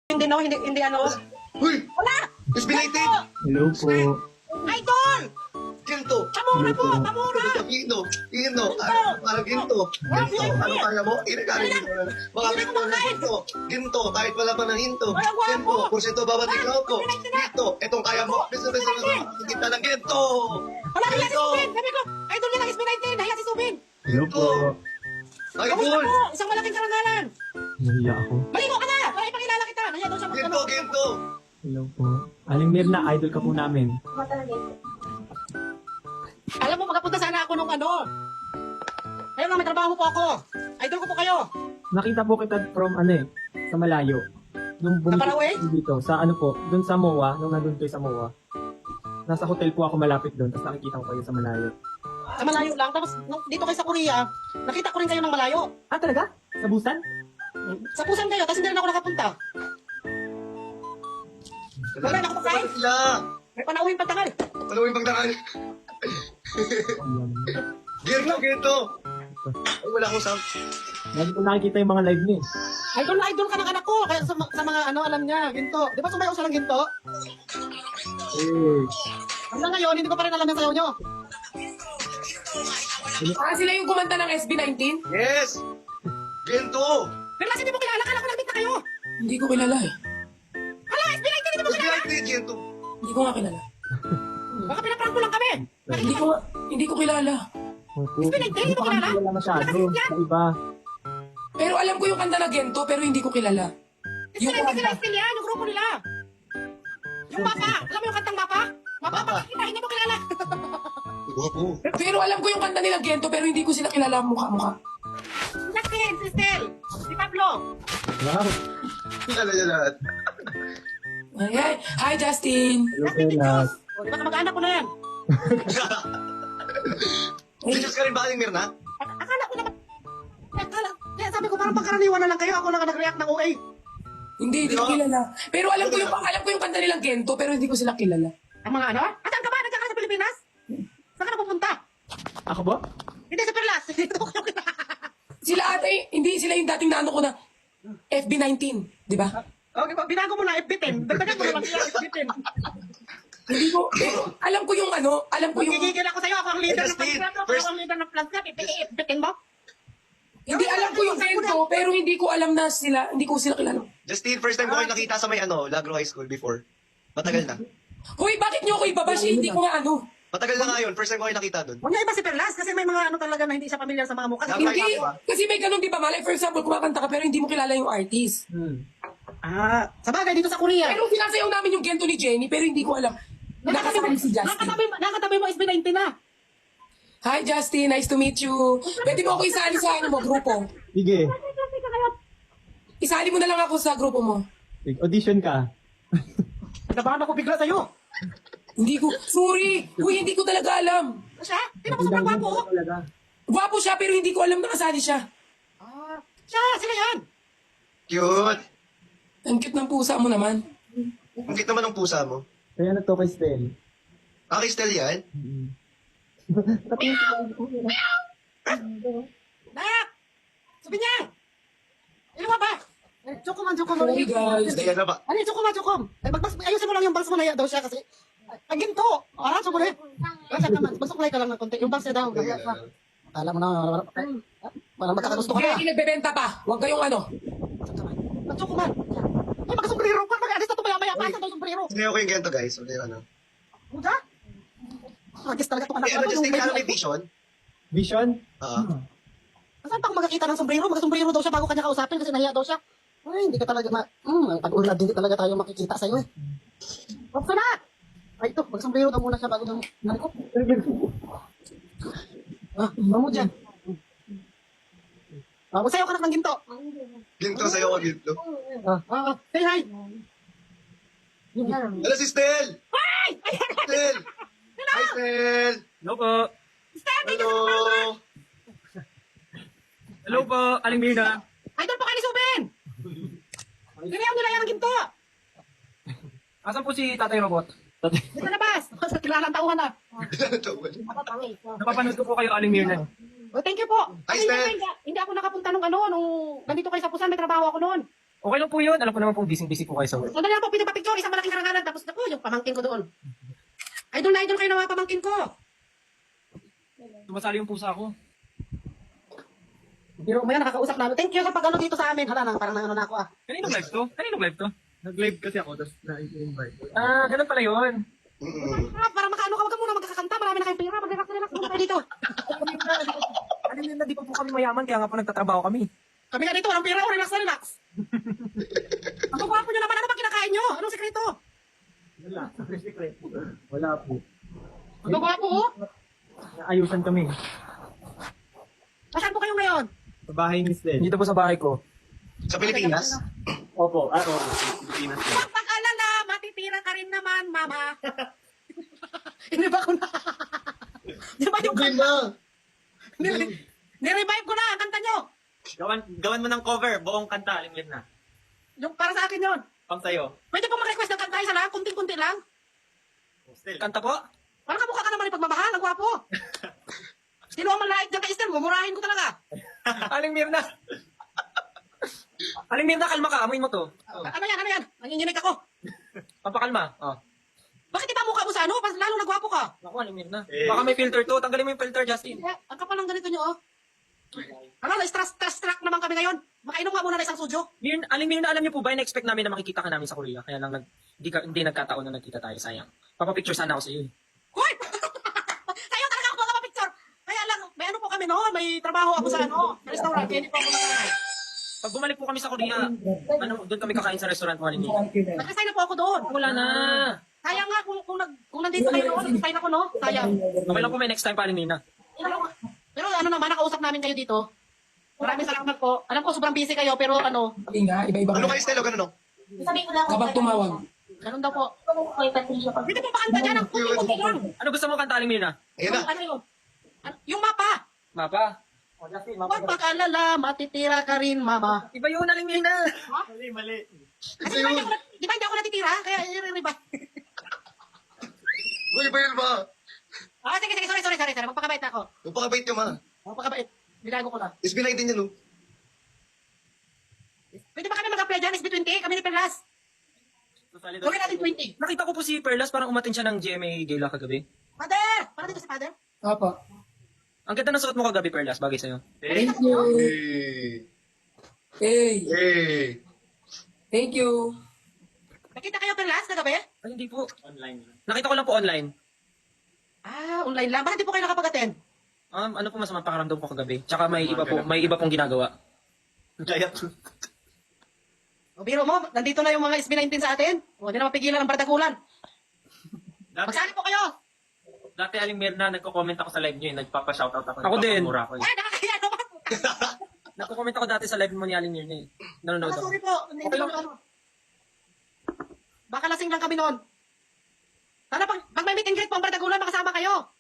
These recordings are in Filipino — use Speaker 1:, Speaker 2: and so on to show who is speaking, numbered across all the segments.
Speaker 1: Hindi no, hindi ano.
Speaker 2: Uy!
Speaker 1: Wala!
Speaker 2: SB19!
Speaker 3: Hello po.
Speaker 1: Idol!
Speaker 2: Ginto!
Speaker 1: Pamura po! Pamura!
Speaker 2: Ginto! Ginto! Parang ginto! Ginto! Ano kaya mo? Inagaling mo na. Mga ginto na ginto! Ginto! Kahit wala pa ng ginto! Ginto! Porsyento bawat ikaw ko! Ginto! Itong kaya mo! Beso-beso na kita ng ginto!
Speaker 1: Wala kaya si Subin! Sabi ko, idol niya ng SB19! Nahiya si Subin!
Speaker 3: Hello po.
Speaker 1: Kamusta
Speaker 2: Idol!
Speaker 1: po? Isang malaking karangalan!
Speaker 3: Nahiya ako.
Speaker 1: Maligo ka na! Para ipakilala kita! Nahiya daw siya
Speaker 2: Ginto! Ginto!
Speaker 3: Hello po. Aling Mirna, idol ka po namin.
Speaker 1: Alam mo, magkapunta sana ako nung ano. Kaya nga, may trabaho po ako. Idol ko po kayo.
Speaker 3: Nakita po kita from sa malayo. Nung
Speaker 1: Sa Paraguay?
Speaker 3: dito, sa po, dun sa MOA, nung nandun kayo sa MOA. Nasa hotel po ako malapit doon, tapos nakikita ko kayo sa malayo.
Speaker 1: Sa malayo lang. Tapos, dito kayo sa Korea, nakita ko rin kayo ng malayo.
Speaker 3: Ah, talaga? Sa Busan?
Speaker 1: Sa Pusan kayo, tapos hindi rin ako nakapunta. Wala na ako makain.
Speaker 2: Sila!
Speaker 1: May panauhin pagtangal.
Speaker 2: Ano yung pagdakan?
Speaker 3: Ayan.
Speaker 2: Ginto! Ginto! Ay, wala akong sound.
Speaker 3: Lagi ko nakikita yung mga live niya.
Speaker 1: Idol na idol ka ng anak ko. Kaya sa mga ano, alam niya, ginto. Di ba sumayaw siya ng ginto?
Speaker 3: Eh.
Speaker 1: Hanggang ngayon, hindi ko pa rin alam yung sayaw niyo.
Speaker 4: Sila yung kumanta ng SB19?
Speaker 2: Yes! Ginto!
Speaker 1: Pero kasi hindi mo kilala, kala ko nagmit na kayo.
Speaker 4: Hindi ko kilala eh.
Speaker 1: Hala, SB19, hindi mo kilala.
Speaker 2: SB19! Ginto!
Speaker 4: Hindi ko nga kilala.
Speaker 1: Baka pinaprank mo lang kami.
Speaker 4: Hindi ko kilala.
Speaker 3: Opo.
Speaker 1: Hindi mo kilala?
Speaker 3: Wala masyado. Sa iba.
Speaker 4: Pero alam ko yung kanta na Gento, pero hindi ko kilala. Yung
Speaker 1: SB19 sila,
Speaker 4: kanta.
Speaker 1: still yan, yung grupo nila. Yung mapa, alam mo yung kantang mapa? Mapa, kita, hindi mo kilala.
Speaker 2: Guwapo!
Speaker 4: Pero alam ko yung kanta nila Gento, pero hindi ko sila kilala mukha-mukha.
Speaker 1: Justin, si Stel, si Pablo.
Speaker 3: Wow.
Speaker 2: Kilala niya lahat.
Speaker 4: Ay, hi Justin!
Speaker 3: Hello
Speaker 1: Justin
Speaker 3: po lahat.
Speaker 1: Tichos. O, di ba kamag-anak ko na yan?
Speaker 2: Diyos ka rin ba, Aling Mirna?
Speaker 1: Akala ko naman, kaya sabi ko parang pagkaraniwan na lang kayo, ako lang ang nag-react ng OA.
Speaker 4: Hindi ko kilala. Pero alam ko yung kanta nilang Gento, pero hindi ko sila kilala.
Speaker 1: Ang mga ano? Saan ka ba? Nandiyan ka sa Pilipinas? Saan ka na pupunta?
Speaker 3: Ako ba?
Speaker 1: Hindi sa Perlas.
Speaker 4: Sila ate, hindi sila yung dating naano ko na FB19, di ba?
Speaker 1: Okay, binago mo na FB10. Dagdagan mo na lang yung FB10.
Speaker 4: Hindi ko, pero alam ko yung
Speaker 1: Gigigil ako sa'yo. Ako ang leader ng
Speaker 2: Justin,
Speaker 1: Plus Club. Ako ang leader ng Plus Club. FB10 mo?
Speaker 4: hindi alam ko yung Gento, pero hindi ko alam na sila, hindi ko sila kilala.
Speaker 2: Justin, first time ko kayo nakita sa may Lagro High School before. Matagal na.
Speaker 4: Hoy, bakit niyo ako ibabashi? Hindi ko nga ano.
Speaker 2: Matagal na nga yun. First time ko kayo nakita doon.
Speaker 1: Huwag niya iba si Perlas kasi may mga ano talaga na hindi siya pamilyar sa mga mukha.
Speaker 2: Dapat-
Speaker 4: Hindi,
Speaker 2: ba?
Speaker 4: kasi may ganun, di ba? Malay, for example, kumakanta ka pero hindi mo kilala yung artist.
Speaker 1: Sa bagay dito sa Korea.
Speaker 4: Pero sinasayaw namin yung Gento ni Jenny, pero hindi ko alam. Nakasama si Justin.
Speaker 1: Nakatabi mo SB19 na.
Speaker 4: Hi, Justin. Nice to meet you. Pwede mo ako isali sa ano mo, grupo.
Speaker 3: Sige.
Speaker 4: Isali mo na lang ako sa grupo mo.
Speaker 3: Audition ka.
Speaker 1: Nabahan ako bigla sa'yo.
Speaker 4: Hindi ko, sorry. Uy, hindi ko talaga alam.
Speaker 1: Siya? Tingnan mo sobrang gwapo.
Speaker 3: Talaga.
Speaker 4: Gwapo siya, pero hindi ko alam na kasali siya.
Speaker 1: Sila yan.
Speaker 2: Cute!
Speaker 4: Ang cute ng pusa mo naman.
Speaker 2: Ang cute naman ng pusa mo.
Speaker 3: Kaya na to kay Stel.
Speaker 2: Stel yan?
Speaker 1: Nak! Sabi niya! Ano ba ba? Chokom.
Speaker 4: Sorry, guys.
Speaker 2: Kaya na ba?
Speaker 1: Ano yung chokom? Ayusin mo lang yung bangs mo na daw siya kasi. Ang ginto! Sumuli. Magsukulay ka lang ng konti. Yung bangs niya daw. Akala mo na. Parang magkakagusto ka na.
Speaker 4: Kaya nagbebenta pa. Huwag kayong ano.
Speaker 1: Chokoman. Ay, magkasumbrero. Pag mag-alis na ito maya-maya. Pasa daw sombrero.
Speaker 2: Hindi ako yung gento, guys. Okay,
Speaker 1: Muda? Magkis talaga itong anak
Speaker 2: Ano, Justin, kaya may vision?
Speaker 3: Vision?
Speaker 1: Saan pa ako magkakita ng sombrero? Magkasombrero daw siya bago kanya kausapin kasi nahiya daw siya. Ay, hindi ka talaga pag-ulad, hindi talaga tayo makikita sa'yo eh. Opo na! Ay, ito, magsombrero daw muna siya bago daw nalikot. Mamu dyan. Magsayaw ka na ng ginto.
Speaker 2: Ginto sa'yo ko, ginto.
Speaker 1: Say hi!
Speaker 2: Hello, si Stel!
Speaker 1: Hi!
Speaker 2: Stel! Hi, Stel!
Speaker 3: Hello po.
Speaker 2: Hello!
Speaker 3: Hello po, Aling Mirna.
Speaker 1: Idol po kayo ni Subin! Ginayaw nila yan ng ginto!
Speaker 3: Asan po si Tatay Robot?
Speaker 1: Dito na labas! Sa kilalang tauhan na.
Speaker 3: Napapanood ko po kayo, Aling Mirna.
Speaker 1: Oh, thank you po.
Speaker 2: Hi,
Speaker 1: Ay,
Speaker 2: Stel.
Speaker 1: hindi ako nakapunta nung nandito kayo sa Pusan, may trabaho ako noon.
Speaker 3: Okay lang po yun. Alam ko naman pong busy-busy po kayo sa work.
Speaker 1: Sandali lang po, pinapapicture, isang malaking karangalan, tapos na po, yung pamangkin ko doon. Idol na idol kayo ng mga pamangkin ko.
Speaker 3: Sumasali yung pusa ko.
Speaker 1: Pero umaya nakakausap namin. Thank you sa pag-ano dito sa amin. Hala, parang nangano na ako ah.
Speaker 3: Kaninong live to? Kaninong live to? Nag-live kasi ako, tapos na-invite. Ah, ganun pala yun.
Speaker 1: Para makaano ka, wag ka muna magkakanta. Marami na kayong pera. Mag-relax muna kayo dito.
Speaker 3: Alam niyo na, di pa po kami mayaman, kaya nga po nagtatrabaho kami.
Speaker 1: Kami nga dito, walang pera. Oh, relax na relax. Ang gwapo nyo naman. Ano ba kinakain nyo? Anong sekreto?
Speaker 3: Wala. Wala po.
Speaker 1: Ang gwapo oh.
Speaker 3: Ayusan kami.
Speaker 1: Nasaan po kayo ngayon?
Speaker 3: Sa bahay ni Stel. Dito po sa bahay ko.
Speaker 2: Sa Pilipinas?
Speaker 3: Opo. Oo. Pilipinas.
Speaker 1: Huwag mag-alala. Matitira ka rin naman, mama. Hindi ba ko na? Di ba yung
Speaker 2: Hindi
Speaker 1: kanta?
Speaker 2: na.
Speaker 1: Nirevive ko na ang kanta nyo.
Speaker 3: Gawan mo ng cover, buong kanta, alimlim na.
Speaker 1: Yung para sa akin yun.
Speaker 3: Pang sayo.
Speaker 1: Pwede po mag-request ng kanta isa lang. Kunting-kunti lang.
Speaker 3: Stel. Kanta po?
Speaker 1: Parang kamukha ka naman yung pagmamahal. Ang gwapo. Sino ang malait dyan kay Esther? Mumurahin ko talaga.
Speaker 3: Aling Mirna. Aling Mirna, kalma ka. Amoy mo to.
Speaker 1: Ano yan? Ano yan? Nanginginig ako.
Speaker 3: Pampakalma. Oh.
Speaker 1: Bakit iba mukha mo sa ano? Lalo nagwapo ka.
Speaker 3: Ako, Aling Mirna. Baka may filter to. Tanggalin mo yung filter, Justin.
Speaker 1: Ang kapal ng ganito nyo, oh. Ano, na-stress track naman kami ngayon. Makainom nga muna na isang sujo.
Speaker 3: Aling Mirna, alam niyo po ba, na-expect namin na makikita ka namin sa Korea. Kaya lang hindi nagkataon na nagkita tayo. Sayang. Papapicture sana ako sa iyo.
Speaker 1: Hoy! Sa'yo talaga ako magpapicture. Kaya lang, may ano po kami noon. May trabaho ako sa ano, restaurant. Kaya hindi po ako nakakain.
Speaker 3: Pag bumalik po kami sa Korea, doon kami kakain sa restaurant mo, Aling Mirna.
Speaker 1: Nag-resign na po ako doon.
Speaker 3: Wala na.
Speaker 1: Sayang nga kung nandito kayo noon, nag-resign ako, no? Sayang.
Speaker 3: Okay lang po, may next time pa, Aling Mirna.
Speaker 1: Pero ano naman, nakausap namin kayo dito. Maraming salamat po. Alam ko sobrang busy kayo, pero ano,
Speaker 4: Hindi nga, iba-iba.
Speaker 2: Ano kayo, Stelo? Ganun, no?
Speaker 1: sabi ko lang,
Speaker 4: Kapag tumawag.
Speaker 1: ganun daw po. Pwede po pakanta dyan, ang kunti-kunti lang.
Speaker 3: Ano gusto mo kanta, Aling Mirna?
Speaker 2: Ayan na.
Speaker 1: Ano yun? Yung mapa.
Speaker 3: Mapa. O, Justin,
Speaker 1: Huwag mag-alala, matitira ka rin, mama.
Speaker 3: Iba yun, Aling Mirna.
Speaker 2: Mali.
Speaker 1: Kasi di ba hindi ako natitira? Kaya i-revive.
Speaker 2: Uy, ba yun ba?
Speaker 1: Sige, sorry. Magpakabait na ako.
Speaker 2: Magpakabait ka, ma.
Speaker 1: Magpakabait. Binago ko lang.
Speaker 2: SB19 yan, no?
Speaker 1: Pwede ba kami mag-apply dyan? SB20? Kami ni Perlas. Gawin natin 20.
Speaker 3: Nakita ko po si Perlas, parang umatin siya ng GMA Gala kagabi.
Speaker 1: Father! Para dito si Father.
Speaker 4: Opo.
Speaker 3: Ang ganda ng suot mo kagabi, Perlas, bagay sa'yo.
Speaker 4: Thank you.
Speaker 2: Hey.
Speaker 4: Hey.
Speaker 2: Hey.
Speaker 4: Thank you.
Speaker 1: Nakita kayo Perlas kagabi?
Speaker 3: Ay, hindi po. Online. Nakita ko lang po online.
Speaker 1: Online lang. Bakit di po kayo nakapag-attend?
Speaker 3: Ano po masama pakaramdam ko kagabi? Tsaka may iba pong ginagawa. Kaya
Speaker 1: O biro mo, nandito na yung mga SB19 sa atin. O, hindi na mapigilan ang bardagulan. Magsali po kayo.
Speaker 5: Dati Aling Mirna, nagko-comment ako sa live niyo, nagpapa-shoutout ako.
Speaker 3: Ako din.
Speaker 5: nagpapamura ako.
Speaker 1: Nakakaya naman.
Speaker 3: Nagko-comment ako dati sa live mo ni Aling Mirna eh. Nanonood ako.
Speaker 1: Sorry po. Hindi
Speaker 3: Okay lang.
Speaker 1: ano. Baka lasing lang kami noon. Sana pag may meet and greet po ang bardagulan, makasama kayo.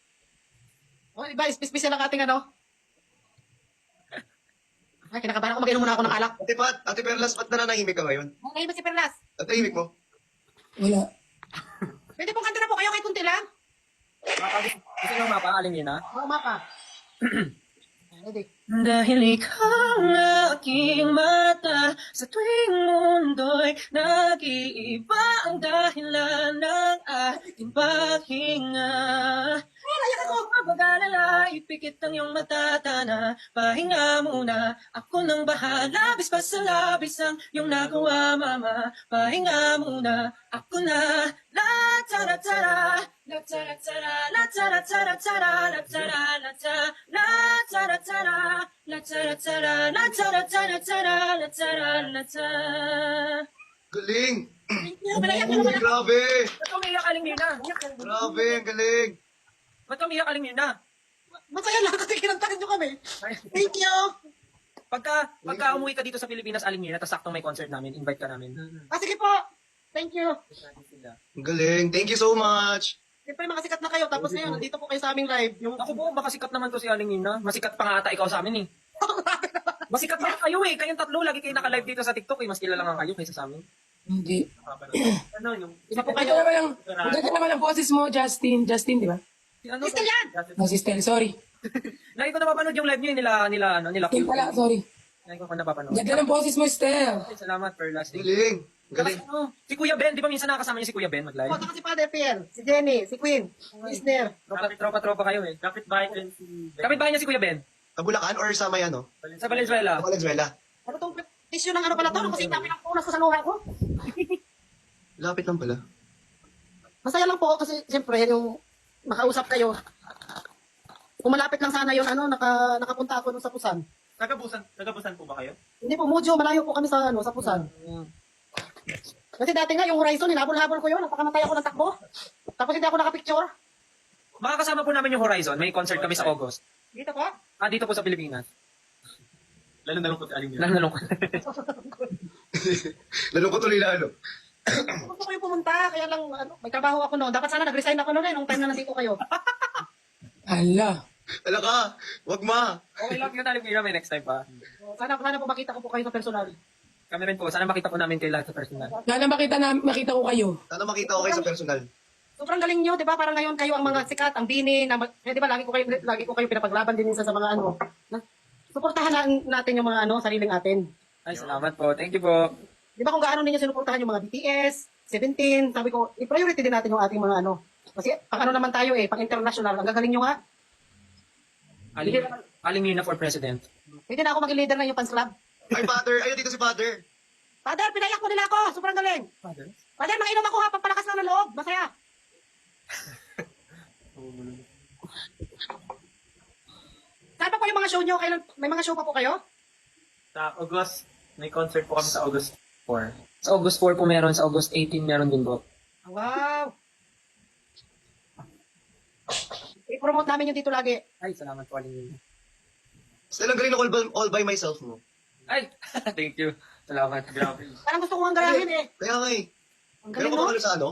Speaker 1: O, iba, special lang ating ano. Ay, kinakabahan ako. Mag-inom muna ako ng alak.
Speaker 2: Ate Perlas, ba't nananahimik ka ngayon?
Speaker 1: Okay ba si Perlas?
Speaker 2: At tahimik mo?
Speaker 4: Wala.
Speaker 1: Pwede pong kanta na po kayo kahit kunti lang.
Speaker 3: Gusto niyo mapa, Aling Mirna?
Speaker 1: Oo, mapa. Ready?
Speaker 3: Dahil ikaw ang aking mata sa tuwing mundo'y nag-iiba ang dahilan ng ating paghinga. Pag-alala, ipikit ang iyong matatana. Pahinga muna, ako nang bahala. Bispas sa labis ang iyong nagawa, mama. Pahinga muna, ako na. La tara tara, la tara tara, la tara tara tara, la tara la tara, la tara tara, la tara tara, la tara tara tara, la tara la tara.
Speaker 2: Galing!
Speaker 1: Pinayak ko naman ako.
Speaker 2: Grabe!
Speaker 3: Ba't ka umiyak, Aling Mirna?
Speaker 2: Grabe, ang galing!
Speaker 3: Ba't ka umiyak, Aling Mirna?
Speaker 1: Masaya lang kasi kinantarin nyo kami. Thank you.
Speaker 3: Pagka umuwi ka dito sa Pilipinas, Aling Mirna, tapos saktong may concert namin, invite ka namin.
Speaker 1: Sige po. Thank you.
Speaker 2: Ang galing! Thank you so much!
Speaker 1: Siyempre, makasikat na kayo. Tapos ngayon, nandito po kayo sa aming live. Yung...
Speaker 3: Ako po, makasikat naman to si Aling Mirna. Masikat pa nga ata ikaw sa amin eh. Masikat pa kayo eh. Kayong tatlo, lagi kayo naka-live dito sa TikTok eh. Mas kilala nga kayo kaysa sa amin.
Speaker 4: Hindi.
Speaker 5: Ano yung...
Speaker 1: Iba po
Speaker 4: Maganda
Speaker 1: kayo.
Speaker 4: naman ang, maganda naman ang boses mo, Justin. Justin, di ba?
Speaker 3: Si ano?
Speaker 1: Sister yan.
Speaker 4: No, si Stel, sorry.
Speaker 3: Lagi ko napapanood yung live niyo nila
Speaker 4: Kim pala, sorry.
Speaker 5: Ngayon ko napapanood.
Speaker 4: Ganda ng boses mo, Steph.
Speaker 5: Ay, salamat, Perlas.
Speaker 2: Galing. Galing.
Speaker 5: Ano, si Kuya Ben, di ba minsan nakakasama niyo si Kuya Ben mag-live?
Speaker 1: O, saka si Father Pierre, si Jenny, si Queen, si Isner.
Speaker 5: Tropa kayo eh. Kapit-bahay ko si Ben. Kapit-bahay niya si Kuya Ben.
Speaker 2: Sa Bulacan or sa may ano?
Speaker 5: Sa Valenzuela.
Speaker 2: Sa Valenzuela.
Speaker 1: Ano tong tissue ng ano pala to? Kasi dami ng punas ko sa luha ko.
Speaker 2: Lapit lang pala.
Speaker 1: Masaya lang po kasi siyempre yung makausap kayo. Kung malapit lang sana yun, nakapunta ako dun sa Pusan.
Speaker 5: Tagabusan po ba kayo?
Speaker 1: Hindi po, medyo malayo po kami sa sa Pusan. Kasi dati nga yung Horizon, hinabol-habol ko yun, napakamatay ako ng takbo. Tapos hindi ako nakapicture.
Speaker 5: Makakasama po namin yung Horizon. May concert kami sa August.
Speaker 1: Dito po.
Speaker 5: Dito po sa Pilipinas.
Speaker 3: Lalo nalungkot aling yun.
Speaker 5: Nalulungkot.
Speaker 2: Lalo ko tuloy na ano.
Speaker 1: Gusto ko yung pumunta, kaya lang may trabaho ako noon. Dapat sana nag-resign ako noon nung time na nandito kayo.
Speaker 4: Hala.
Speaker 2: Ala ka. Wag ma.
Speaker 5: Okay lang yun, alam ko may next time pa.
Speaker 1: Sana po makita ko po kayo sa personal.
Speaker 5: Kami rin po, sana makita po namin kayo lahat sa personal.
Speaker 4: Sana makita ko kayo.
Speaker 2: Sana makita ko kayo sa personal.
Speaker 1: Sobrang galing nyo, di ba? Parang ngayon kayo ang mga sikat, ang bini, di ba? Lagi ko kayo pinapaglaban din minsan sa mga ano. Suportahan natin yung mga sariling atin.
Speaker 5: Ay, salamat po. Thank you po.
Speaker 1: Di ba kung gaano ninyo sinuportahan yung mga BTS, 17, sabi ko, i-priority din natin yung ating mga Kasi pang naman tayo pang international, ang gagaling nyo nga.
Speaker 5: Aling Mirna for President.
Speaker 1: Pwede na ako maging leader ng yung fans club.
Speaker 2: Ay, father. Ayun, dito si father.
Speaker 1: Father, pinayak mo nila ako. Sobrang galing.
Speaker 5: Father?
Speaker 1: Father, mainom ako ha. Pampalakas lang ng loob. Masaya. Saan pa po yung mga show nyo? May mga show pa po kayo?
Speaker 5: Sa August, may concert po kami sa August 4. Sa August 4 po meron, sa August 18 meron din po.
Speaker 1: Wow. I-promote namin yung dito lagi.
Speaker 5: Ay, salamat po, Aling Mirna.
Speaker 2: Still ang galing ng all by myself mo.
Speaker 5: Ay, thank you. Salamat. Grabe.
Speaker 1: Parang gusto ko ang garahin
Speaker 2: Kaya nga eh.
Speaker 1: Ang
Speaker 2: Pero
Speaker 1: galing
Speaker 2: kung
Speaker 1: no?
Speaker 2: ano sa ano?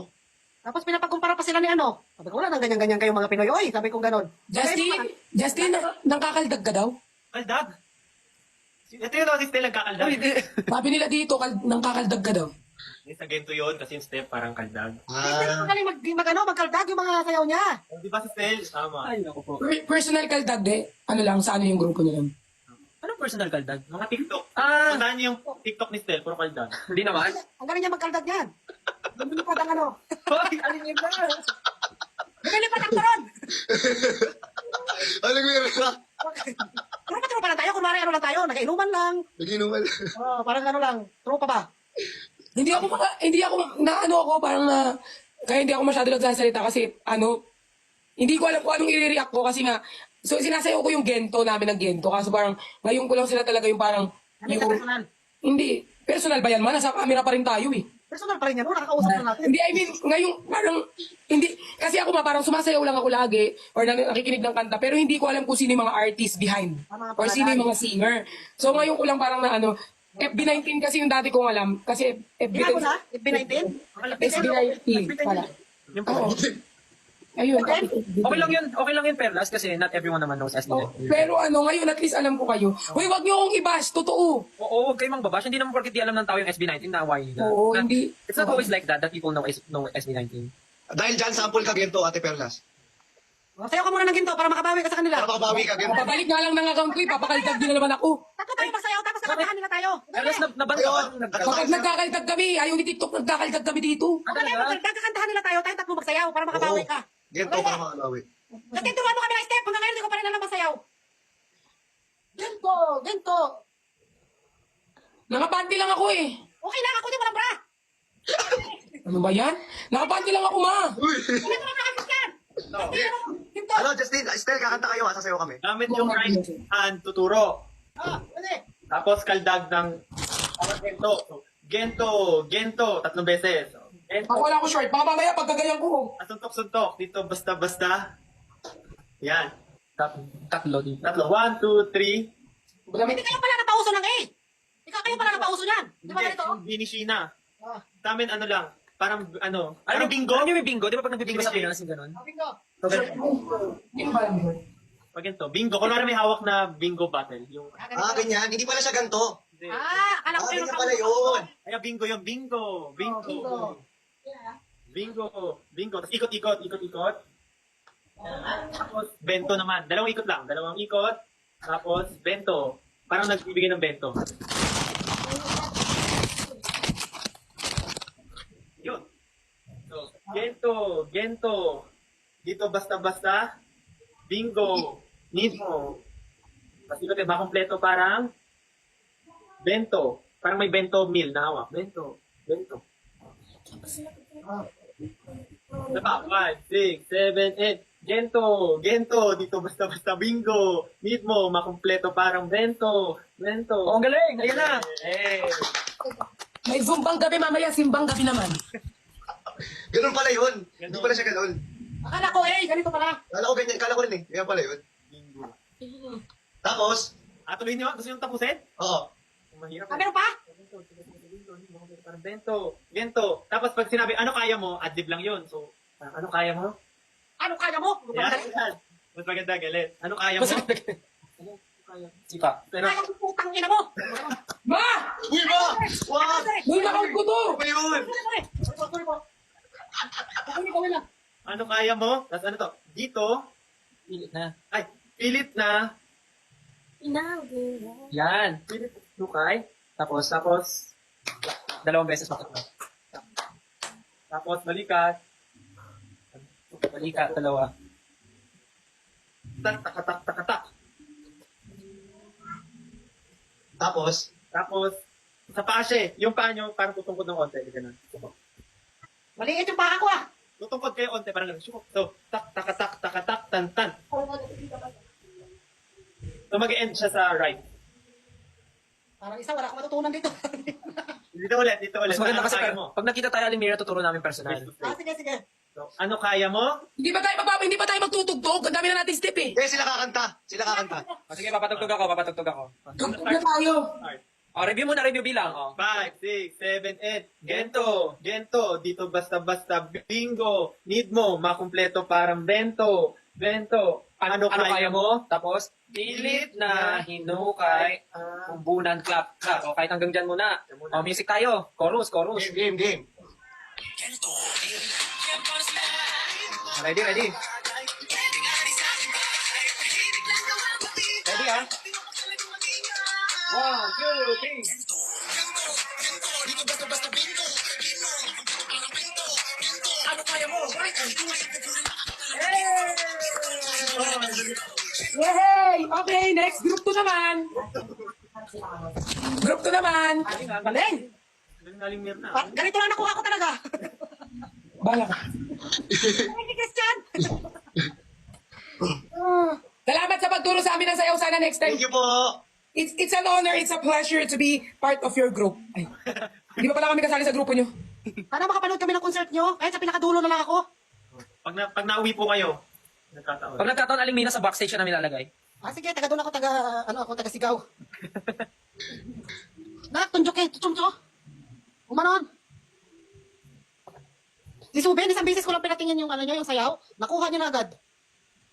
Speaker 1: Tapos pinapagkumpara pa sila ni Sabi ko, wala nang ganyan-ganyan kayo mga Pinoy. Oy, sabi ko ganon.
Speaker 4: Justin, nangkakaldag ka daw?
Speaker 3: Kaldag? Ito yun ako si Stella nagkakaldag.
Speaker 4: Sabi nila dito, nangkakaldag ka daw.
Speaker 3: Sa ganito yun, kasi yung step parang kaldag.
Speaker 1: Ang galing magkaldag yung mga sayaw niya.
Speaker 3: Di ba si Stella? Tama.
Speaker 5: Ay, naku po.
Speaker 4: Personal kaldag, de. Ano lang, sa ano yung grupo nila?
Speaker 5: Anong personal kaldag?
Speaker 3: Mga TikTok.
Speaker 5: Ah,
Speaker 3: Tandaan niyo yung TikTok ni Stella, puro kaldag.
Speaker 5: hindi naman.
Speaker 1: Ang galing niya magkaldag niyan. Lumilipad ang
Speaker 5: Hoy, Aling Mirna.
Speaker 1: Lumilipad ang turon.
Speaker 2: Ano meron ka?
Speaker 1: Tropa lang tayo. Kunwari lang tayo. Nagainuman lang.
Speaker 2: Naginuman.
Speaker 1: Parang lang. Tropa ba?
Speaker 4: Hindi ako, parang kaya hindi ako masyado nagsasalita kasi, hindi ko alam kung anong i-react ko kasi nga, so sinasayaw ko yung gento namin ng gento, kaso parang, ngayon ko lang sila talaga yung parang,
Speaker 1: Personal.
Speaker 4: hindi, personal ba yan man? Nasa camera pa rin tayo eh.
Speaker 1: Personal pa rin yan. Nakakausap na natin.
Speaker 4: Hindi, I mean, ngayon, parang, hindi, kasi ako parang sumasayaw lang ako lagi, or nakikinig ng kanta, pero hindi ko alam kung sino yung mga artist behind,
Speaker 1: mga
Speaker 4: or sino yung mga singer. So ngayon ko lang parang na FB19 kasi yung dati kong alam, kasi
Speaker 1: Ginagawa na?
Speaker 4: FB19,
Speaker 1: FB19?
Speaker 4: pala.
Speaker 5: Yung
Speaker 4: Oo. Ayun.
Speaker 5: Okay lang yun, Perlas, kasi not everyone naman knows SB19.
Speaker 4: Oh, pero ngayon at least alam ko kayo. Hoy, wag niyo akong i-bash, totoo.
Speaker 5: Oo, huwag kayong mangbabash. Hindi naman porket di alam ng tao yung SB19 na why nila.
Speaker 4: Oo, hindi.
Speaker 5: It's not always like that people know SB19.
Speaker 2: Dahil dyan, sample ka gento, Ate Perlas.
Speaker 1: Sayaw ka muna ng ginto para makabawi ka sa kanila.
Speaker 2: Para makabawi ka gento.
Speaker 4: Papabalik nga lang ng account ko, papakaltag din na naman ako.
Speaker 1: Tatlo tayo magsayaw tapos nakantahan nila tayo.
Speaker 5: Perlas, nabanto
Speaker 2: Ayun.
Speaker 5: ka nung nagkakaroon.
Speaker 4: Kapag nagkakaltag kami, ayaw ni TikTok, nagkakaltag kami dito.
Speaker 1: Huwag tayo magkakantahan nila tayo. Tayong tatlo magsayaw para makabawi ka.
Speaker 2: Gento para makabawi.
Speaker 1: Kasi turuan mo kami ng step. Hanggang ngayon, hindi ko pa rin alam magsayaw. Ginto.
Speaker 4: Nakapanty lang ako eh.
Speaker 1: Okay lang, ako di walang bra.
Speaker 4: Ano ba yan? Nakapanty lang ako, ma.
Speaker 2: Uy!
Speaker 1: Wala ko na nakakit yan. Ginto.
Speaker 2: Ano, Justin, Estel, kakanta kayo, sasayaw kami.
Speaker 3: Gamit yung right hand, tuturo.
Speaker 1: Pwede.
Speaker 3: Tapos kaldag ng gento. So, gento, 3 beses. So, gento,
Speaker 4: Ako wala ko short, baka mamaya pagkagayan ko.
Speaker 3: suntok-suntok. Dito, basta-basta. Yan.
Speaker 5: Tatlo dito.
Speaker 3: 3. 1, 2, 3.
Speaker 1: Hindi kayo pala napauso ng A. Ikaw kayo pala napauso niyan. Di ba ganito?
Speaker 3: Binishina.
Speaker 1: Ah.
Speaker 3: Sa amin, ano lang. Parang,
Speaker 5: Alam
Speaker 3: parang bingo.
Speaker 5: Alam niyo may bingo? Di ba pag nagbibingo sa
Speaker 3: Bingo.
Speaker 5: Pinas yung ganun?
Speaker 1: Bingo.
Speaker 5: So, ganun.
Speaker 4: Hindi ba lang yun?
Speaker 3: Pag ganito, bingo. Kunwari may hawak na bingo battle. Yung,
Speaker 2: Ganyan. Hindi pala siya ganto.
Speaker 3: hindi.
Speaker 1: Akala ko kayo
Speaker 2: Ganyan pala yun.
Speaker 3: Kaya bingo yung bingo. Bingo. Bingo. Tapos ikot. Tapos bento naman. Dalawang ikot lang. Dalawang ikot. Tapos bento.
Speaker 5: parang nagbibigay ng bento. Yun. So, gento. Dito basta-basta, bingo, need mo. Tapos dito tayo makompleto parang bento. Parang may bento meal na hawak. Bento. Diba? 5, 6, 7, 8. Gento. Dito basta-basta bingo. Need mo, makompleto parang bento. Oh, ang galing! Ayan na! Eh.
Speaker 4: May zumbang gabi mamaya, simbang gabi naman.
Speaker 2: Ganun pala yun. Hindi pala siya ganun.
Speaker 1: Akala ko ganito pala.
Speaker 2: Kala ko ganyan, kala ko rin eh. Ganyan pala yun.
Speaker 5: Bingo.
Speaker 2: Tapos,
Speaker 5: Tuloy niyo? Gusto niyo tapusin?
Speaker 2: oo.
Speaker 5: Mahirap.
Speaker 1: Meron pa?
Speaker 5: Parang bento. Tapos pag sinabi, ano kaya mo, adlib lang yun. So, ano kaya mo?
Speaker 1: Ano kaya mo?
Speaker 5: Yan. Mas maganda, galit. Ano kaya mo? Sipa. Pero,
Speaker 1: Kaya mo putang ina mo.
Speaker 4: Ma!
Speaker 2: Uy, ba? Wag!
Speaker 4: Uy, nakawag ko to!
Speaker 2: Ano ba yun?
Speaker 5: ano kaya mo? Tapos ano to? Dito, pilit na. Yan. Pilit lukay. Tapos, dalawang beses makatlo. Tapos, balikat, dalawa. Tak.
Speaker 2: Tapos,
Speaker 5: Tapos, sa paa siya eh. Yung paa nyo, parang tutungkod ng konti. Ganun.
Speaker 1: Maliit yung paa ko ah.
Speaker 5: Tutungkod kayo konti, parang ganun. So, tak, tan. So, mag-end siya sa right.
Speaker 1: Parang isa, wala akong matutunan dito.
Speaker 5: Dito ulit.
Speaker 3: Mas maganda
Speaker 5: Ano
Speaker 3: kasi
Speaker 5: kaya mo?
Speaker 3: pag nakita tayo, Alimira, tuturo namin personal.
Speaker 1: Sige.
Speaker 5: So, ano kaya mo?
Speaker 4: Hindi ba tayo magtutugtog? Ang dami na natin step eh.
Speaker 2: eh, sila kakanta.
Speaker 3: Sige, papatugtog ako.
Speaker 4: Tugtog na tayo.
Speaker 3: Review bilang.
Speaker 5: 5, 6, 7, 8. Gento. Dito basta-basta. Bingo. Need mo. Makumpleto parang bento. Ano kaya mo?
Speaker 3: Tapos, pilit na hinukay, kumbunan, clap. O, kahit hanggang dyan muna. O, music tayo. Chorus.
Speaker 2: Game.
Speaker 3: Ready? Ready, ha? 1, 2, 3. Ano kaya mo?
Speaker 4: Yay! Okay, next. Group 2 naman.
Speaker 1: Galing.
Speaker 5: Nalimir na.
Speaker 1: Ganito lang nakuha ko talaga.
Speaker 4: Bala ka.
Speaker 1: Thank you, Christian.
Speaker 4: Salamat sa pagturo sa amin ng sayaw. Sana next time.
Speaker 2: Thank you po.
Speaker 4: It's an honor, it's a pleasure to be part of your group. Ay, hindi pa pala kami kasali sa grupo nyo.
Speaker 1: Sana makapanood kami ng concert nyo. Kahit sa pinakadulo na lang ako.
Speaker 5: Pag nauwi po kayo, nagkataon.
Speaker 3: Pag nagkataon, Alimira, sa backstage na namin lalagay.
Speaker 1: Sige, taga doon ako, taga sigaw. Tunjok tunjok. Umanon. Si Suben, isang beses ko lang pinatingin yung yung sayaw. Nakuha niya na agad.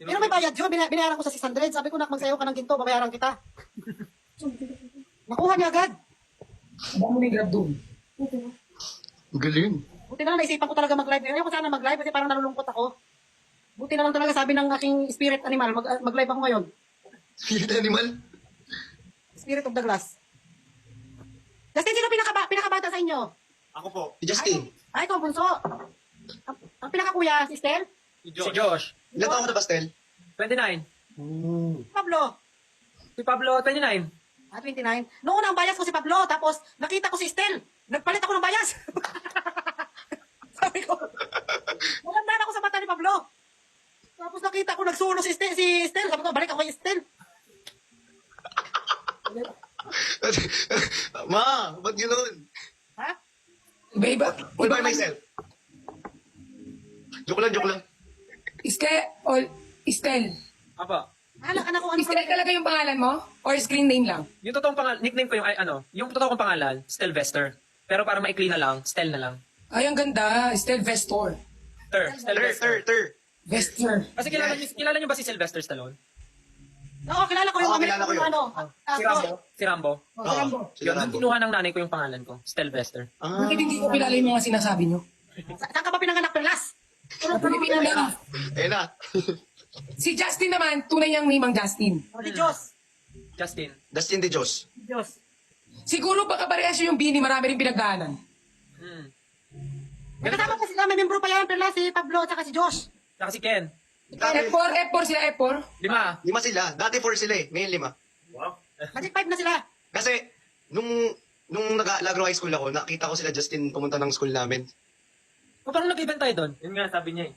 Speaker 1: Pero may bayad yun, binayaran ko sa 600. Sabi ko na, magsayaw ka ng ginto, babayaran kita. Nakuha niya agad.
Speaker 4: Baka mo na yung grab doon.
Speaker 2: Galing.
Speaker 1: Buti na lang, naisipan ko talaga mag-live. Ayaw ko sana mag-live kasi parang nalulungkot ako. Buti na lang talaga sabi ng aking spirit animal, mag-live ako ngayon.
Speaker 2: Spirit animal.
Speaker 1: Spirit of the glass. Justin, sino pinakabata sa inyo?
Speaker 5: Ako po,
Speaker 2: Justin.
Speaker 1: Ay, ikaw, bunso. Ang pinakakuya, si Stel?
Speaker 5: si
Speaker 3: Si
Speaker 5: Josh.
Speaker 3: Josh,
Speaker 2: Ilan taon ka na ba, Stel?
Speaker 3: 29.
Speaker 1: Pablo.
Speaker 3: Si Pablo, 29.
Speaker 1: 29. Noong unang bias ko si Pablo, tapos nakita ko si Stel. Nagpalit ako ng bias. Sabi ko, maganda na ako sa mata ni Pablo. Tapos nakita ko nagsulo si Stel. Sabi ko, balik ako kay Stel.
Speaker 2: Ma, ba't gano'n?
Speaker 1: Ha?
Speaker 4: Iba-iba.
Speaker 2: All by myself. Joke lang.
Speaker 4: Estel.
Speaker 5: Apa,
Speaker 1: Anak ko ano
Speaker 4: Estel talaga yung pangalan mo? Or screen name lang?
Speaker 3: Yung totoong nickname ko yung totoo kong pangalan, Stelvester. Pero para maikli na lang, Stel na lang.
Speaker 4: Ay, ang ganda. Estel Vestor.
Speaker 3: Stelvester.
Speaker 4: Vestor.
Speaker 3: Kasi kilala niyo ba si Sylvester Stallone?
Speaker 1: Oo, kilala ko yung
Speaker 2: Oo, kilala ko yun.
Speaker 3: Si Rambo.
Speaker 1: Si Rambo.
Speaker 3: Yun, nung kinuha ng nanay ko yung pangalan ko, Stelvester.
Speaker 4: Bakit hindi ko kilala yung mga sinasabi nyo?
Speaker 1: Saan ka ba pinanganak, Perlas?
Speaker 4: Pilipino
Speaker 2: Ayun na.
Speaker 4: Si Justin naman, tunay niyang name ang Justin.
Speaker 1: O, di Diyos.
Speaker 3: Justin.
Speaker 2: Dustin De Jos.
Speaker 1: Diyos.
Speaker 4: Siguro baka parehas yung Bini, marami rin pinagdaanan.
Speaker 3: Hmm.
Speaker 1: May kasama pa sila, may membro pa yan, Perla, si Pablo, at si Josh.
Speaker 3: Saka si Ken.
Speaker 4: F4 sila, F4.
Speaker 3: 5.
Speaker 2: 5 sila. Dati 4 sila eh. Ngayon 5.
Speaker 5: Wow.
Speaker 1: Magic 5 na sila.
Speaker 2: Kasi, nung nag-Lagro High School ako, nakita ko sila Justin pumunta ng school namin.
Speaker 3: O parang nag-event tayo doon.
Speaker 5: Yun nga, sabi niya eh.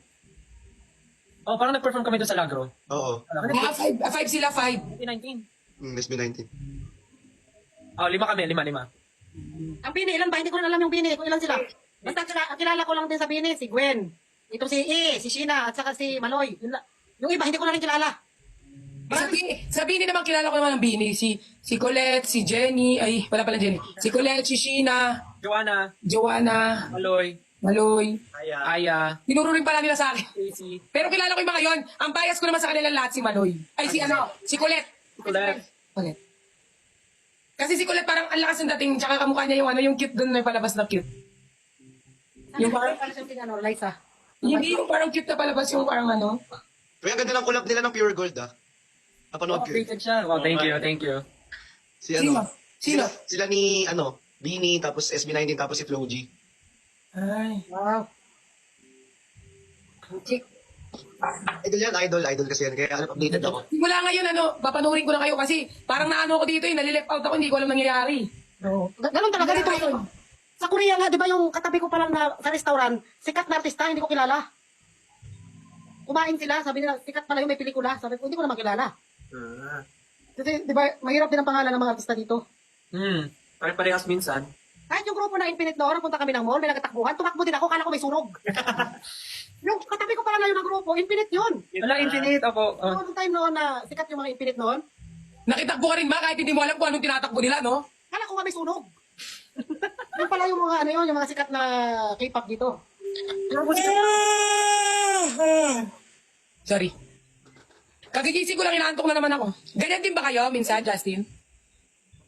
Speaker 3: O parang nag-perform kami doon sa Lagro.
Speaker 2: Oo.
Speaker 4: Mga 5 sila, 5.
Speaker 3: 2019.
Speaker 2: SB19.
Speaker 3: Oh, 5 kami, 5.
Speaker 1: Ang Bini, ilan ba? Hindi ko rin alam yung Bini, kung ilan sila. Basta ang kilala ko lang din sa Bini, si Gwen. Ito si si Sheena, at saka si Maloy. Yung iba, hindi ko na rin kilala.
Speaker 4: Sa Bini naman, kilala ko naman ang Bini. Si Colette, si Jenny, ay, wala pala Jenny. Si Colette, si Sheena, Joanna, Maloy,
Speaker 3: Aya,
Speaker 4: tinuro rin pala nila sa akin.
Speaker 3: Casey,
Speaker 4: Pero kilala ko yung mga yon. Ang bias ko naman sa kanila lahat si Maloy. Ay, si Colette.
Speaker 3: Colette.
Speaker 4: Colette. Kasi si Colette parang ang lakas ng dating, tsaka kamukha niya yung cute doon, may palabas na cute. Yung parang,
Speaker 1: Liza.
Speaker 4: hindi yung parang cute na palabas, yung parang ano.
Speaker 2: Kaya ang ganda ng collab nila ng Pure Gold ah. Napanood ko yun.
Speaker 3: Updated siya. Wow, thank you.
Speaker 2: Si ano?
Speaker 4: Sino?
Speaker 2: Sila ni Bini, tapos SB19, tapos si Flo G.
Speaker 4: Ay.
Speaker 1: Wow.
Speaker 2: Idol kasi yan. Kaya updated ako.
Speaker 4: Simula ngayon, papanurin ko na kayo kasi parang naano ko dito, nalileft out ako, hindi ko alam nangyayari.
Speaker 1: Ganun talaga dito. Sa Korea nga, di ba yung katabi ko pa lang na sa restaurant, sikat na artista, hindi ko kilala. Kumain sila, sabi nila, sikat pala yung may pelikula. Sabi ko, hindi ko naman kilala. Kasi, di ba, mahirap din ang pangalan ng mga artista dito.
Speaker 3: Pare-parehas minsan.
Speaker 1: Kahit yung grupo na Infinite noon, punta kami ng mall, may nagtatakbuhan, tumakbo din ako, kala ko may sunog. Yung katabi ko pala na yun ng grupo, Infinite yun.
Speaker 3: Wala infinite ako.
Speaker 1: Noong time noon na sikat yung mga Infinite noon,
Speaker 4: Nakitakbo ka rin ba kahit hindi mo alam kung anong tinatakbo nila, no?
Speaker 1: kala ko nga may sunog. Yung pala yung mga yung mga sikat na K-pop dito.
Speaker 4: Sorry. Kagigising ko lang, inaantok na naman ako. Ganyan din ba kayo minsan, Justin?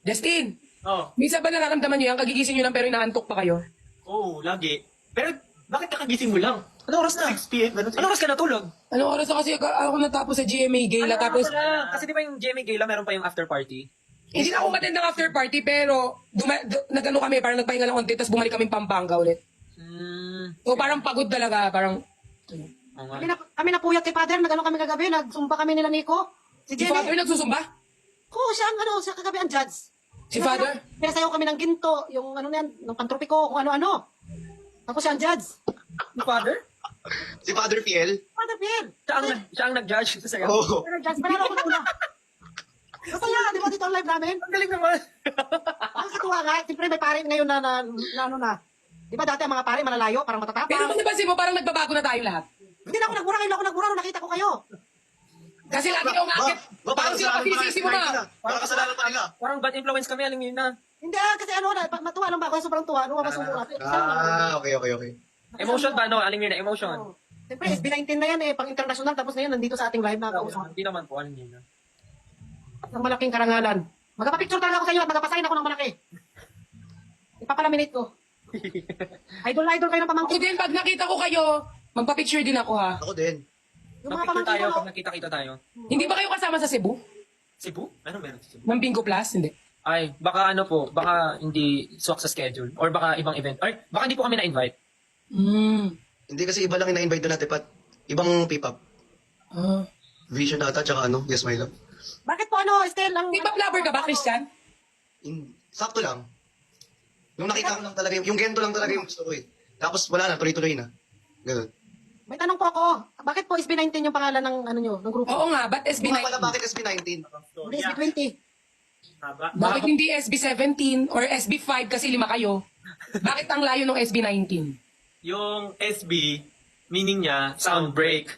Speaker 4: Justin,
Speaker 5: Oh,
Speaker 4: minsan ba nararamdaman nyo yan? Kagigising nyo lang pero inaantok pa kayo?
Speaker 5: lagi. Pero, bakit kakagising mo lang?
Speaker 3: Anong oras na?
Speaker 5: 6 p.m. Ganun.
Speaker 3: Anong oras ka natulog?
Speaker 4: Anong oras na kasi ako natapos sa GMA Gala tapos
Speaker 3: Kasi di ba yung Jamie Gala meron pa yung after party?
Speaker 4: hindi na ako matend ng after party pero nagano kami, parang nagpahinga lang konti tapos bumalik kami Pampanga ulit. So parang pagod talaga, parang
Speaker 1: Kami napuyat kay Father, nag-ano kami kagabi, nagsumpa kami nila Nico. Si
Speaker 4: si
Speaker 1: Jenny.
Speaker 4: Father nagsusumba?
Speaker 1: Oo, siya ang siya kagabi ang judge.
Speaker 4: Si Father?
Speaker 1: Pinasayaw kami ng ginto, yung ano yan, ng pantropiko, kung ano-ano. Tapos siya ang judge.
Speaker 3: Yung father?
Speaker 2: Si Father Piel.
Speaker 1: Father Pierre.
Speaker 3: Siya ang nag-judge sa sayo.
Speaker 2: Oo.
Speaker 1: Pero judge, panalo ko na una. Masaya, di ba dito ang live namin?
Speaker 3: Ang galing naman.
Speaker 1: Ang katuwa nga, siyempre may pare ngayon na ano na. Di ba dati ang mga pare malalayo, parang
Speaker 4: Pero
Speaker 1: matatapang.
Speaker 4: kung napansin mo, parang nagbabago na tayo lahat.
Speaker 1: Hindi na ako nagmura, ngayon ako nagmura nung nakita ko kayo.
Speaker 4: Kasi lagi ka umakit. Parang sila pagsisisi mo ba?
Speaker 2: Parang kasalanan pa nila.
Speaker 3: Parang bad influence kami, alam niyo na.
Speaker 1: Hindi kasi pag matuwa lang ba ako, sobrang tuwa, nung mabasubo natin.
Speaker 2: Okay.
Speaker 3: Emotion ba, no? Alam niyo na, emotion.
Speaker 1: Siyempre, SB19 na yan pang international, tapos ngayon nandito sa ating live na kausap.
Speaker 3: Hindi naman po, alam niyo na.
Speaker 1: Ang malaking karangalan. Magpapicture talaga ako sa inyo at magpapasign ako ng malaki. Ipapalaminate ko. Idol kayo ng
Speaker 4: Ako
Speaker 1: pamangkin.
Speaker 4: din, pag nakita ko kayo, magpa-picture din ako ha.
Speaker 2: Ako din.
Speaker 1: Yung mga
Speaker 3: Mag-picture
Speaker 1: pamangkin
Speaker 3: tayo
Speaker 1: ko,
Speaker 3: pag nakita-kita tayo.
Speaker 4: Hindi ba kayo kasama sa Cebu?
Speaker 3: Cebu? Ano meron sa Cebu?
Speaker 4: Ng Bingo Plus? Hindi.
Speaker 3: Ay, baka ano po, baka hindi swak sa schedule. Or baka ibang event. Ay, baka hindi po kami na-invite.
Speaker 2: Hindi kasi iba lang yung na-invite doon natin, Pat. Ibang P-pop. Vision ata, tsaka Yes My Love.
Speaker 1: bakit po Estel, ang...
Speaker 4: Di ba lover ka ba, Christian?
Speaker 2: Sakto lang. Nung nakita ko lang talaga, yung gento lang talaga yung gusto ko eh. Tapos wala na, tuloy-tuloy na. Ganun.
Speaker 1: May tanong po ako, bakit po SB19 yung pangalan ng ng grupo?
Speaker 4: Oo nga, ba't
Speaker 2: Kung nga
Speaker 4: SB19?
Speaker 2: pala, bakit SB19?
Speaker 1: Hindi SB20.
Speaker 5: Haba.
Speaker 4: Bakit hindi SB17 or SB5 kasi 5 kayo? Bakit ang layo ng SB19?
Speaker 5: Yung SB, meaning niya, sound break.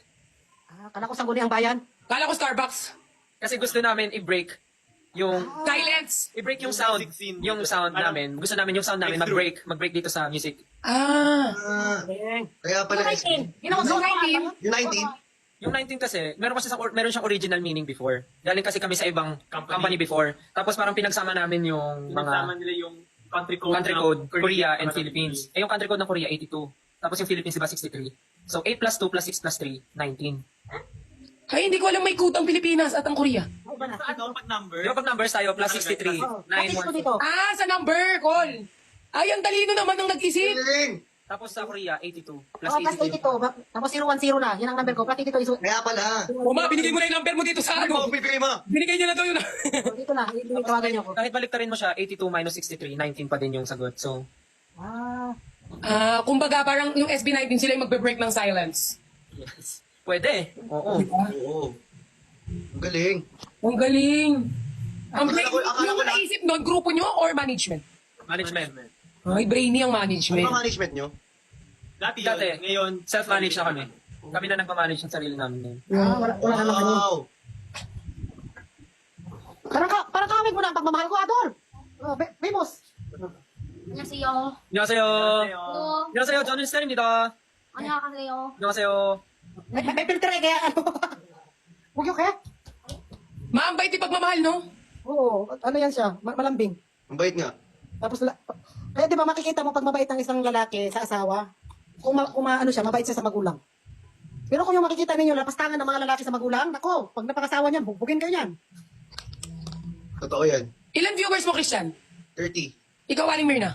Speaker 1: Kala ko sangguni ang bayan.
Speaker 4: Kala ko Starbucks.
Speaker 3: Kasi gusto namin i-break yung
Speaker 4: Silence!
Speaker 3: i-break yung sound,
Speaker 5: Music scene.
Speaker 3: yung sound namin. Gusto namin yung sound namin mag-break dito sa music.
Speaker 2: Kaya pala SB.
Speaker 1: Ginawa ko
Speaker 2: Yung 19,
Speaker 3: Yung 19 kasi, meron siyang original meaning before. Galing kasi kami sa ibang company before. Tapos parang pinagsama namin yung
Speaker 5: Pinagsama
Speaker 3: mga
Speaker 5: nila yung country
Speaker 3: country
Speaker 5: code
Speaker 3: code, Korea and Philippines. Eh yung country code ng Korea 82. Tapos yung Philippines diba 63. So 8 plus 2 plus 6 plus 3, 19.
Speaker 4: Ay, hindi ko alam may code ang Pilipinas at ang Korea.
Speaker 1: ba na?
Speaker 5: Sa ano, pag number?
Speaker 3: Di ba pag numbers tayo, plus 63,
Speaker 1: Oh, practice ko
Speaker 3: 914.
Speaker 1: dito.
Speaker 4: Ah, sa number, call. Ay, ang talino naman ng nag-isip.
Speaker 2: Galing!
Speaker 3: Tapos sa Korea, 82, plus
Speaker 1: Oh, plus
Speaker 3: 82.
Speaker 1: 82. Tapos 010 na. Yan ang number ko. Plus 82 is...
Speaker 2: Kaya pala.
Speaker 4: O ma, binigay mo na yung number mo dito sa
Speaker 2: Ano
Speaker 4: ano.
Speaker 2: mo bibigay mo?
Speaker 4: Binigay niya na daw yun.
Speaker 1: Oh, dito na. Hindi tawagan niyo ako.
Speaker 3: Kahit baliktarin mo siya, 82 minus 63, 19 pa din yung sagot. So,
Speaker 1: Ah.
Speaker 4: Kumbaga, parang yung SB19 sila yung magbe-break ng silence.
Speaker 3: yes. Pwede. Oo.
Speaker 2: Oo. Ang galing.
Speaker 4: Ang galing.
Speaker 2: Akala ko
Speaker 4: Yung
Speaker 2: na-
Speaker 4: naisip nun, grupo nyo or management?
Speaker 3: Management.
Speaker 4: Ay, brainy ang
Speaker 2: Ano
Speaker 4: management.
Speaker 2: ba management nyo?
Speaker 5: Dati
Speaker 3: Dati.
Speaker 5: yun. Ngayon,
Speaker 3: Self-manage na kami. Kami na nagpa-manage ng sarili namin ngayon.
Speaker 1: Wala naman kami.
Speaker 2: Wow!
Speaker 1: Parang kawin mo na ang pagmamahal ko, Adol. Oh, famous.
Speaker 6: 안녕하세요.
Speaker 3: 안녕하세요.
Speaker 6: 어,
Speaker 3: 안녕하세요. 저는 스타일입니다.
Speaker 6: 안녕하세요.
Speaker 3: 안녕하세요.
Speaker 1: May filter eh, kaya ano. Huwag yung kaya?
Speaker 4: Maambay ti pagmamahal, no?
Speaker 1: Oo, ano yan siya? Malambing.
Speaker 2: Ang bait nga.
Speaker 1: Tapos, kaya di ba makikita mo pag mabait ang isang lalaki sa asawa, kung ano siya, mabait siya sa magulang. Pero kung yung makikita ninyo, lapastangan ng mga lalaki sa magulang, nako, pag napakasawa niyan, bugbugin kayo niyan.
Speaker 2: Totoo yan.
Speaker 4: Ilan viewers mo, Christian?
Speaker 2: 30.
Speaker 4: Ikaw, Aling Mirna.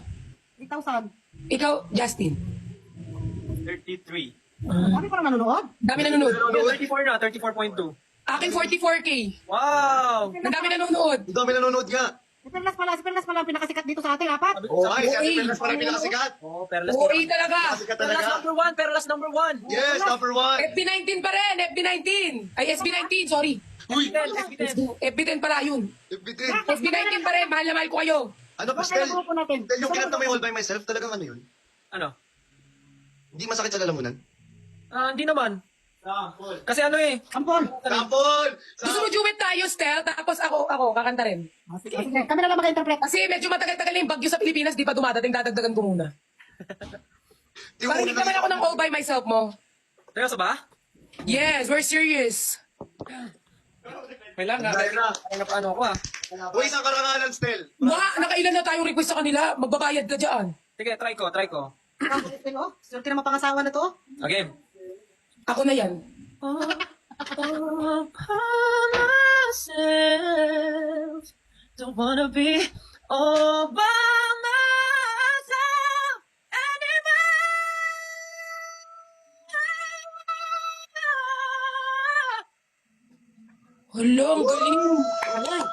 Speaker 1: 8,000.
Speaker 4: Ikaw, Justin.
Speaker 5: 33.
Speaker 1: Dami pa naman nanonood.
Speaker 4: Dami nanonood.
Speaker 3: 34 na, 34.2.
Speaker 4: Akin 44K.
Speaker 3: Wow!
Speaker 4: Ang dami nanonood.
Speaker 2: Ang dami nanonood nga.
Speaker 1: Si Perlas pala ang pinakasikat dito sa atin, apat.
Speaker 2: Oo, ay, si Ate
Speaker 4: Oy.
Speaker 2: Perlas pala pinakasikat.
Speaker 3: Oh, Perlas.
Speaker 4: OA talaga.
Speaker 2: Pinakasikat
Speaker 3: Perlas
Speaker 2: talaga.
Speaker 3: number 1, Perlas number 1.
Speaker 2: Yes, number 1.
Speaker 4: FB19 pa rin. FB19. Ay, SB19, sorry.
Speaker 2: Uy!
Speaker 4: FB10 pala yun.
Speaker 2: Bitin.
Speaker 4: SB19 pa rin. Mahal na mahal ko kayo.
Speaker 2: Ano pa,
Speaker 1: Kaya
Speaker 2: Stel?
Speaker 1: grupo natin.
Speaker 2: Stel, yung kinanta mo yung All By Myself, talagang ano yun?
Speaker 3: Ano?
Speaker 2: Hindi masakit sa lalamunan?
Speaker 3: Hindi naman.
Speaker 5: Sample.
Speaker 3: Kasi ano eh,
Speaker 1: Ampon.
Speaker 2: Kapon!
Speaker 4: Gusto mo duet tayo, Stel? Tapos ako, kakanta rin.
Speaker 1: Sige, kami na lang mag-interpret.
Speaker 4: Kasi medyo matagal-tagal na yung bagyo sa Pilipinas, di pa dumadating, dadagdagan ko muna.
Speaker 2: Di mo
Speaker 4: Parinig naman ako ng all by myself mo.
Speaker 3: seryoso ba?
Speaker 4: Yes, we're serious.
Speaker 3: Kailangan
Speaker 2: Dahil na.
Speaker 3: Kaya paano ako ah.
Speaker 2: Uy, isang karangalan, Stel.
Speaker 4: Nakailan na tayong request sa kanila, magbabayad ka dyan.
Speaker 3: Sige, try ko.
Speaker 1: Swerte naman pangasawa na to.
Speaker 3: Okay.
Speaker 4: Ako na yan.
Speaker 3: All by myself. Don't wanna be all by myself anymore.
Speaker 4: Hala, ang galing.
Speaker 1: Ayan.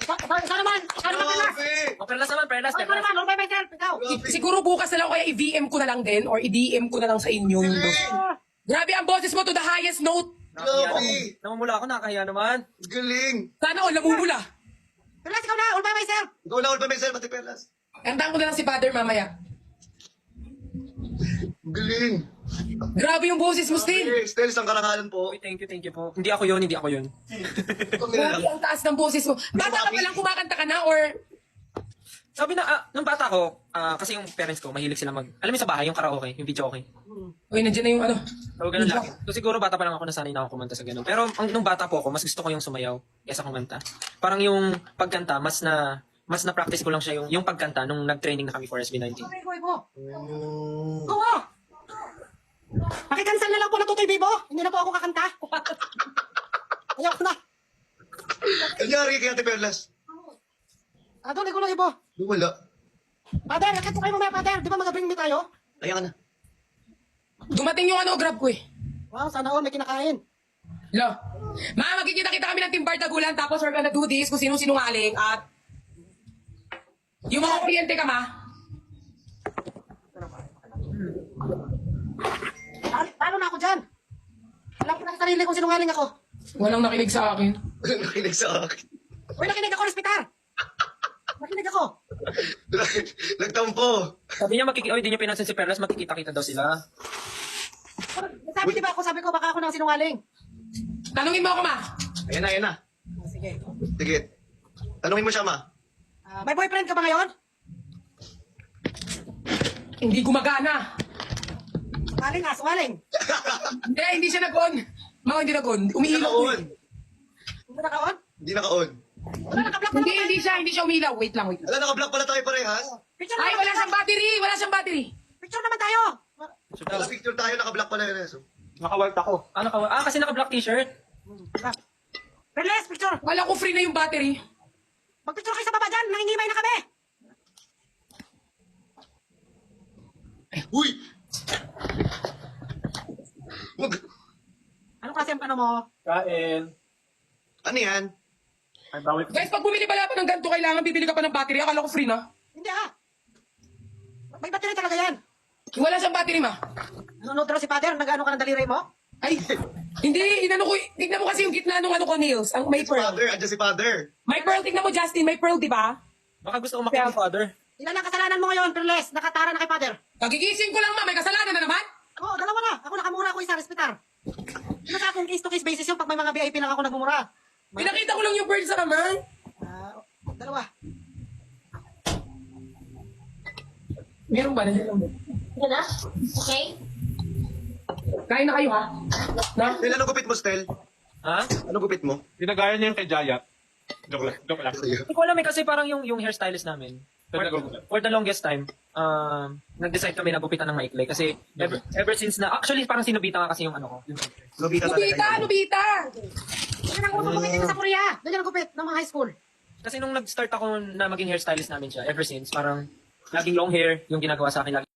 Speaker 1: Ikaw naman Perlas.
Speaker 2: Grabe!
Speaker 3: Oh, Perlas naman, Perlas.
Speaker 1: Ikaw naman, all by myself. Ikaw.
Speaker 4: Siguro bukas na lang kaya i-VM ko na lang din or i-DM ko na lang sa inyo. Grabe ang boses mo to the highest note.
Speaker 2: Grabe!
Speaker 3: Namumula ako, nakahiya naman.
Speaker 2: Galing!
Speaker 4: Sana all namumula.
Speaker 1: Perlas, ikaw na, all by myself.
Speaker 2: Ikaw na All By Myself, Ate Perlas.
Speaker 4: Kantaan ko na lang si Father mamaya.
Speaker 2: Galing!
Speaker 4: Grabe yung boses mo, Stil.
Speaker 2: Hey, Stel, isang karangalan po.
Speaker 3: Uy, thank you po. Hindi ako yun.
Speaker 4: Grabe ang taas ng boses mo. Bata ka pa lang kumakanta ka na or...
Speaker 3: Sabi na, nung bata ko, kasi yung parents ko, mahilig sila alam mo sa bahay, yung karaoke, yung video okay.
Speaker 4: Uy, nandiyan na yung ano.
Speaker 3: So, ganun lagi. So, siguro bata pa lang ako nasanay na ako kumanta sa ganun. Pero nung bata po ako, mas gusto ko yung sumayaw kaysa kumanta. Parang yung pagkanta, mas na practice ko lang siya yung pagkanta nung nag-training na kami for SB19.
Speaker 1: Iko.
Speaker 2: Mm.
Speaker 1: Oo. Pakikansal na lang po na Tutoy Bibo. Hindi na po ako kakanta. Ayaw ko na.
Speaker 2: Nangyari kay Ate Perlas?
Speaker 1: Adol, ikaw lang Ibo.
Speaker 2: Wala.
Speaker 1: Father, nakit po kayo mamaya, Father. Di ba mag-bring me tayo?
Speaker 2: Ayan ka na.
Speaker 4: Dumating yung ano, grab ko eh.
Speaker 1: Wow, sana all may kinakain.
Speaker 4: Lo. Ma, magkikita-kita kami ng Team Bardagulan tapos we're gonna do this kung sino sinungaling at yung mga kuryente ka, ma.
Speaker 1: Talo na ako dyan. Alam ko na sa sarili kung sinungaling ako.
Speaker 4: Walang nakinig sa akin.
Speaker 2: Walang nakinig sa akin.
Speaker 1: Uy, nakinig ako, Respitar. Nakinig ako.
Speaker 2: Nagtampo.
Speaker 3: Sabi niya, di niya pinansin si Perlas, makikita-kita daw sila.
Speaker 1: Sabi di ba ako, sabi ko baka ako nang sinungaling.
Speaker 4: Tanungin mo ako, ma.
Speaker 2: Ayan na, ayan na.
Speaker 1: Sige.
Speaker 2: Sige. Tanungin mo siya, ma.
Speaker 1: May boyfriend ka ba ngayon?
Speaker 4: Hindi gumagana.
Speaker 1: Sungaling nga, sungaling.
Speaker 4: Hindi siya nag-on. Ma, hindi nag-on.
Speaker 2: Hindi
Speaker 4: Umiilaw.
Speaker 2: naka-on.
Speaker 1: Hindi na kaon?
Speaker 2: Hindi naka-on.
Speaker 1: Wala, naka-block na naman.
Speaker 4: Hindi siya umilaw. Wait lang.
Speaker 2: Ala, naka-block pala tayo parehas.
Speaker 1: Picture
Speaker 4: Ay,
Speaker 1: naman
Speaker 4: wala
Speaker 1: tayo.
Speaker 4: siyang battery. Wala siyang battery.
Speaker 1: Picture naman tayo.
Speaker 2: Wala picture tayo, naka-block pala yun. So.
Speaker 5: Nakawalt ako.
Speaker 3: Kasi naka-black t-shirt.
Speaker 1: Perles, picture!
Speaker 4: Wala ko free na yung battery.
Speaker 1: Magpicture kayo sa baba dyan! Nangingimay na kami!
Speaker 2: Uy! Wag!
Speaker 1: Anong klase ang ano mo?
Speaker 5: Kain.
Speaker 2: Ano yan?
Speaker 5: Ay, bawal ko.
Speaker 4: Guys, pag bumili pala pa ng ganito, kailangan bibili ka pa ng battery. Akala ko free na.
Speaker 1: Hindi ah! May battery talaga yan!
Speaker 4: Wala siyang battery, ma.
Speaker 1: Nanonood daw si Father, nag-ano ka ng daliri mo?
Speaker 4: Ay, hindi, inano ko, tignan mo kasi yung gitna nung ano ko, nails. Ang may
Speaker 2: Si
Speaker 4: pearl.
Speaker 2: Father, andyan si Father.
Speaker 4: May pearl, tignan mo, Justin, may pearl, di ba?
Speaker 5: Baka gusto ko makinig, Father.
Speaker 1: Ilan ang kasalanan mo ngayon, Perles? Nakatara na kay Father.
Speaker 4: Kagigising ko lang, ma, may kasalanan na naman.
Speaker 1: Oo, dalawa na. Ako nakamura ako isa, respetar. Ano sa akong case-to-case basis yung pag may mga VIP lang ako nagmumura.
Speaker 4: Pinakita ko lang yung pearl sa kamay.
Speaker 1: Dalawa.
Speaker 4: Meron ba?
Speaker 6: Ito na? Okay?
Speaker 4: Kain na kayo, ha? Na?
Speaker 2: Stel, anong gupit mo, Stel?
Speaker 5: Ha?
Speaker 2: Anong gupit mo?
Speaker 5: Ginagaya niya yung kay Jaya. Joke lang, joke lang. Hindi ko alam eh, kasi parang yung hairstylist namin, for the longest time, nag-decide kami na gupitan ng maikli. Kasi ever since na, actually parang sinubita nga kasi yung ano ko. Yung
Speaker 2: Nobita talaga
Speaker 4: Nubita,
Speaker 2: yun.
Speaker 4: nubita!
Speaker 1: Yan ang uso gupit dito sa Korea. Ganyan ang gupit ng mga high school.
Speaker 5: Kasi nung nag-start ako na maging hairstylist namin siya, ever since, parang laging long hair yung ginagawa sa akin.